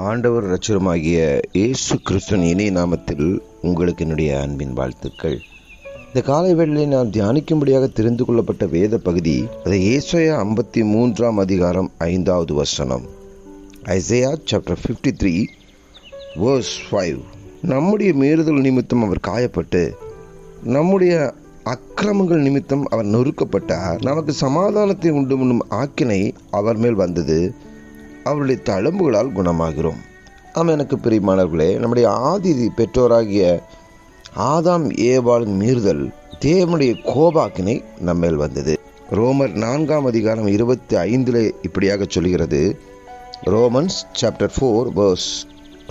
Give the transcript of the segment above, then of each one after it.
ஆண்டவர் இரட்சகருமாகிய இயேசு கிறிஸ்துவின் இனிய நாமத்தில் உங்களுக்கு என்னுடைய அன்பின் வாழ்த்துக்கள். இந்த காலை வேளையில் நாம் தியானிக்கும்படியாக தெரிந்து கொள்ளப்பட்ட வேத பகுதி அது ஏசாயா 53 அதிகாரம் 5வது வசனம். Isaiah chapter 53 verse 5. நம்முடைய மீறுதல் நிமித்தம் அவர் காயப்பட்டு, நம்முடைய அக்கிரமங்கள் நிமித்தம் அவர் நொறுக்கப்பட்டார். நமக்கு சமாதானத்தை உண்டு பண்ணும் ஆக்கினை அவர் மேல் வந்தது, அவருடைய தழும்புகளால் குணமாகிறோம். எனக்கு பிரியமானவர்களே, நம்முடைய ஆதி பெற்றோராகிய ஆதாம் ஏவாளின் மீறுதல் தேவனுடைய கோபாக்கினை நம்மேல் வந்தது. ரோமர் 4 அதிகாரம் 25 இப்படியாக சொல்கிறது. Romans chapter 4 verse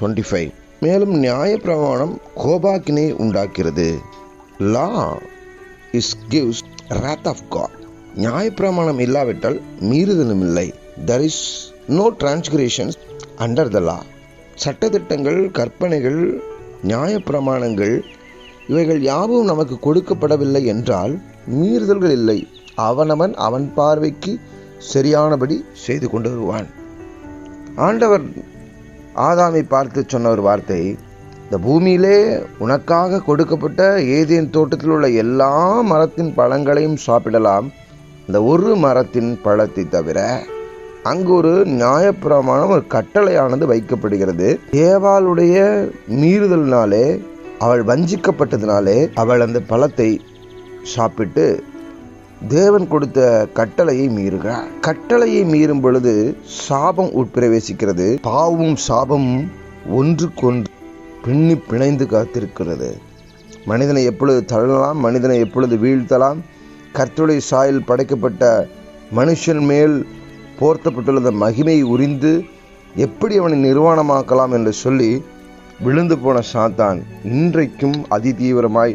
25. மேலும் நியாயப்பிரமாணம் கோபாக்கினை உண்டாக்கிறது. லா gives wrath of God. நியாயப்பிரமாணம் இல்லாவிட்டால் மீறுதலும் இல்லை. There is no transgressions under the law. சட்டதிட்டங்கள், கற்பனைகள், நியாயப்பிரமாணங்கள் இவைகள் யாவும் நமக்கு கொடுக்கப்படவில்லை என்றால் மீறுதல்கள் இல்லை. அவனவன் அவன் பார்வைக்கு சரியானபடி செய்து கொண்டு வருவான். ஆண்டவர் ஆதாமை பார்த்து சொன்ன ஒரு வார்த்தை, இந்த பூமியிலே உனக்காக கொடுக்கப்பட்ட ஏதேன் தோட்டத்தில் உள்ள எல்லா மரத்தின் பழங்களையும் சாப்பிடலாம், இந்த ஒரு மரத்தின் பழத்தை தவிர. அங்கு ஒரு நியாயப்பிரமாணம், ஒரு கட்டளையானது வைக்கப்படுகிறது. ஏவாளுடைய மீறுதலினாலே, அவள் வஞ்சிக்கப்பட்டதினாலே அவள் அந்த பழத்தை சாப்பிட்டு தேவன் கொடுத்த கட்டளையை மீறுகிறார். கட்டளையை மீறும் பொழுது சாபம் உட்பிரவேசிக்கிறது. பாவமும் சாபமும் ஒன்றுக்கொன்று பின்னி பிணைந்து காத்திருக்கிறது. மனிதனை எப்பொழுது தள்ளலாம், மனிதனை எப்பொழுது வீழ்த்தலாம். கர்த்தருடைய சாயல் படைக்கப்பட்ட மனுஷன் மேல் போர்த்தப்பட்டுள்ள மகிமை உரிந்து எப்படி அவனை நிர்வாணமாக்கலாம் என்று சொல்லி விழுந்து போன சாத்தான் இன்றைக்கும் அதிதீவிரமாய்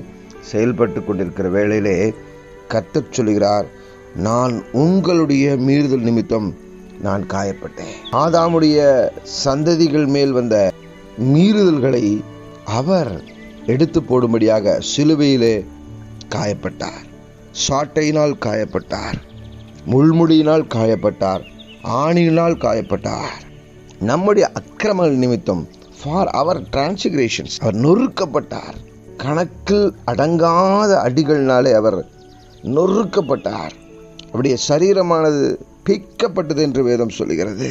செயல்பட்டு கொண்டிருக்கிற வேளையிலே கர்த்தர் சொல்கிறார், நான் உங்களுடைய மீறுதல் நிமித்தம் நான் காயப்பட்டேன். ஆதாமுடைய சந்ததிகள் மேல் வந்த மீறுதல்களை அவர் எடுத்து போடும்படியாக சிலுவையிலே காயப்பட்டார். சாட்டையினால் காயப்பட்டார், முள்முடியினால் காயப்பட்டார், ஆணியினால் காயப்பட்டார். நம்முடைய அக்கிரம நிமித்தம் ஃபார் அவர் டிரான்ஸ்கிரேஷன்ஸ் அவர் நொறுக்கப்பட்டார். கணக்கில் அடங்காத அடிகளினாலே அவர் நொறுக்கப்பட்டார். அவருடைய சரீரமானது பிக்கப்பட்டது என்று வேதம் சொல்லுகிறது.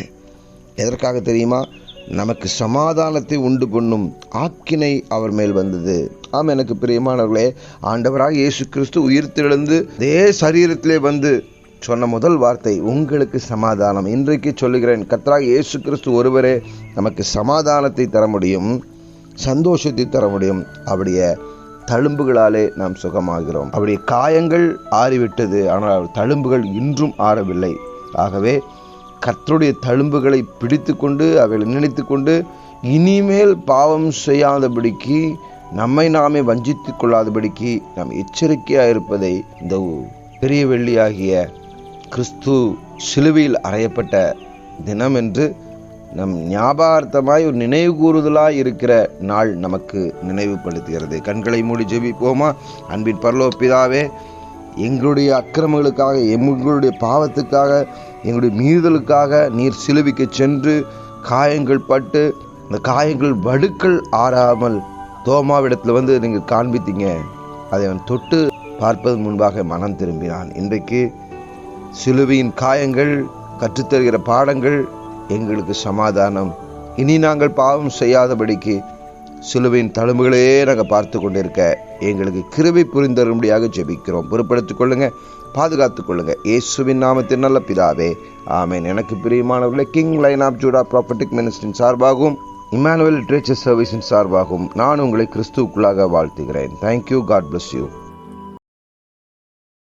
எதற்காக தெரியுமா? நமக்கு சமாதானத்தை உண்டு பண்ணும் ஆக்கினை அவர் மேல் வந்தது. எனக்கு பிரியமானவர்களே, ஆண்டவராக இயேசு கிறிஸ்து உயிர்த்தெழுந்து அதே சரீரத்திலே வந்து சொன்ன முதல் வார்த்தை, உங்களுக்கு சமாதானம். இன்றைக்கு சொல்லுகிறேன், கர்த்தராக இயேசு கிறிஸ்து ஒருவரே நமக்கு சமாதானத்தை தர முடியும், சந்தோஷத்தை தர முடியும். அவருடைய தழும்புகளாலே நாம் சுகமாகிறோம். அவருடைய காயங்கள் ஆறிவிட்டது, ஆனால் தழும்புகள் இன்றும் ஆறவில்லை. ஆகவே கர்த்தருடைய தழும்புகளை பிடித்து கொண்டு அவைகளை நினைத்து கொண்டு இனிமேல் பாவம் செய்யாதபடிக்கு, நம்மை நாமே வஞ்சித்துக் கொள்ளாதபடிக்கு நாம் எச்சரிக்கையாக இருப்பதை இந்த பெரிய வெள்ளியாகிய கிறிஸ்து சிலுவையில் அறையப்பட்ட தினம் என்று நம் ஞாபகார்த்தமாய் ஒரு நினைவு கூறுதலாய் இருக்கிற நாள் நமக்கு நினைவுபடுத்துகிறது. கண்களை மூடி ஜெபிப்போமா? அன்பின் பரலோக பிதாவே, எங்களுடைய அக்கிரமங்களுக்காக, எங்களுடைய பாவத்துக்காக, எங்களுடைய மீறுதலுக்காக நீர் சிலுவைக்கு சென்று காயங்கள் பட்டு, இந்த காயங்கள் வடுக்கள் ஆறாமல் தோமாவிடத்தில் வந்து நீங்கள் காண்பித்தீங்க. அதை அவன் தொட்டு பார்ப்பது முன்பாக மனம் திரும்பினான். இன்றைக்கு சிலுவையின் காயங்கள் கற்றுத்தருகிற பாடங்கள் எங்களுக்கு சமாதானம். இனி நாங்கள் பாவம் செய்யாதபடிக்கு சிலுவையின் தழும்புகளே நாங்கள் பார்த்து கொண்டிருக்க எங்களுக்கு கிருபை புரிந்தரும்படியாக ஜெபிக்கிறோம். பொறுப்படுத்திக் கொள்ளுங்க, பாதுகாத்துக் கொள்ளுங்க. இயேசுவின் நாமத்தின் நல்ல பிதாவே, ஆமென். எனக்கு பிரியமானவர்களே, கிங் லைன் ஆஃப் ஜூடா ப்ராப்பர்ட்டிக் மினிஸ்ட்ரியின் சார்பாகவும் இம்மானுவேல் லிட்ரேச்சர் சர்வீஸின் சார்பாகவும் நான் உங்களை கிறிஸ்துவுக்குள்ளாக வாழ்த்துகிறேன். தேங்க்யூ. God bless you.